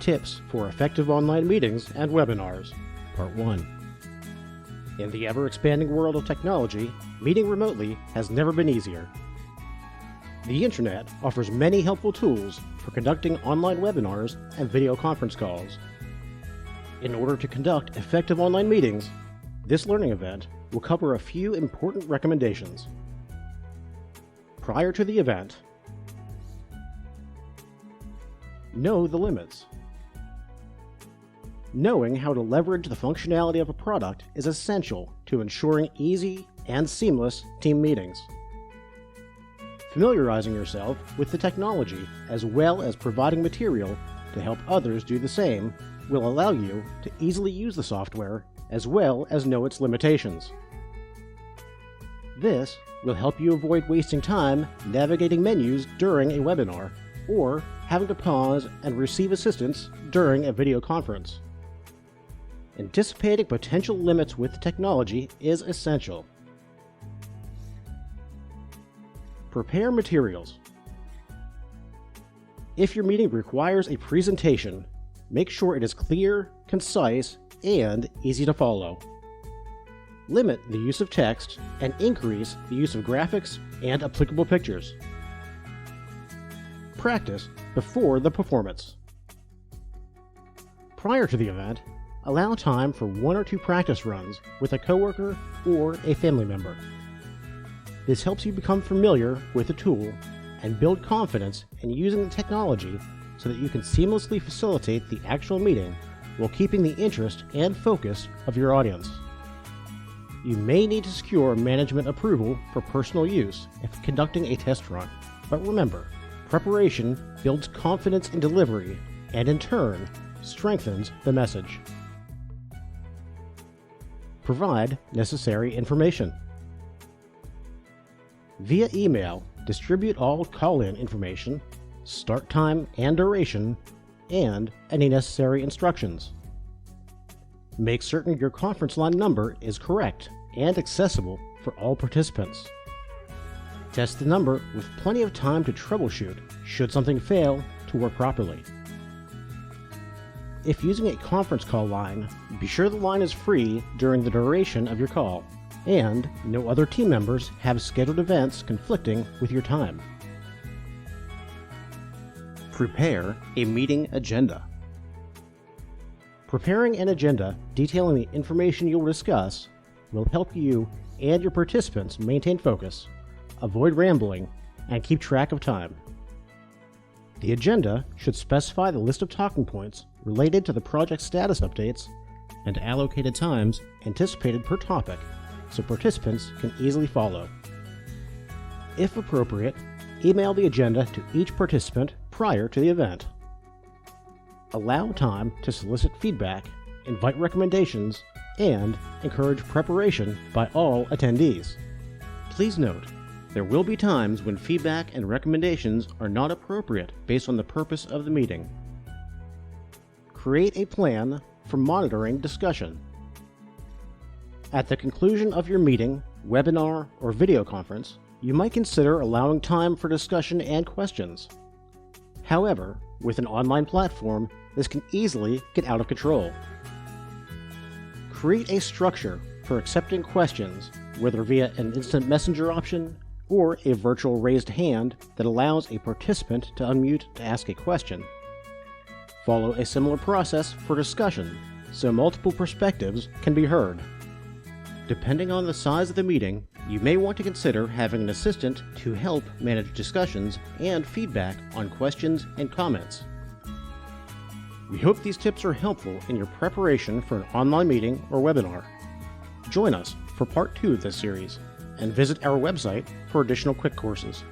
Tips for Effective Online Meetings and Webinars, Part 1. In the ever-expanding world of technology, meeting remotely has never been easier. The Internet offers many helpful tools for conducting online webinars and video conference calls. In order to conduct effective online meetings, this learning event will cover a few important recommendations. Prior to the event, know the limits. Knowing how to leverage the functionality of a product is essential to ensuring easy and seamless team meetings. Familiarizing yourself with the technology as well as providing material to help others do the same will allow you to easily use the software as well as know its limitations. This will help you avoid wasting time navigating menus during a webinar or having to pause and receive assistance during a video conference. Anticipating potential limits with the technology is essential. Prepare materials. If your meeting requires a presentation, make sure it is clear, concise, and easy to follow. Limit the use of text and increase the use of graphics and applicable pictures. Practice before the performance. Prior to the event, allow time for 1 or 2 practice runs with a coworker or a family member. This helps you become familiar with the tool and build confidence in using the technology so that you can seamlessly facilitate the actual meeting while keeping the interest and focus of your audience. You may need to secure management approval for personal use if conducting a test run, but remember, preparation builds confidence in delivery and in turn strengthens the message. Provide necessary information. Via email, distribute all call-in information, start time and duration, and any necessary instructions. Make certain your conference line number is correct and accessible for all participants. Test the number with plenty of time to troubleshoot should something fail to work properly. If using a conference call line, be sure the line is free during the duration of your call, and no other team members have scheduled events conflicting with your time. Prepare a meeting agenda. Preparing an agenda detailing the information you'll discuss will help you and your participants maintain focus, avoid rambling, and keep track of time. The agenda should specify the list of talking points related to the project status updates and allocated times anticipated per topic so participants can easily follow. If appropriate, email the agenda to each participant prior to the event. Allow time to solicit feedback, invite recommendations, and encourage preparation by all attendees. Please note, there will be times when feedback and recommendations are not appropriate based on the purpose of the meeting. Create a plan for monitoring discussion. At the conclusion of your meeting, webinar, or video conference, you might consider allowing time for discussion and questions. However, with an online platform, this can easily get out of control. Create a structure for accepting questions, whether via an instant messenger option or a virtual raised hand that allows a participant to unmute to ask a question. Follow a similar process for discussion, so multiple perspectives can be heard. Depending on the size of the meeting, you may want to consider having an assistant to help manage discussions and feedback on questions and comments. We hope these tips are helpful in your preparation for an online meeting or webinar. Join us for Part 2 of this series, and visit our website for additional quick courses.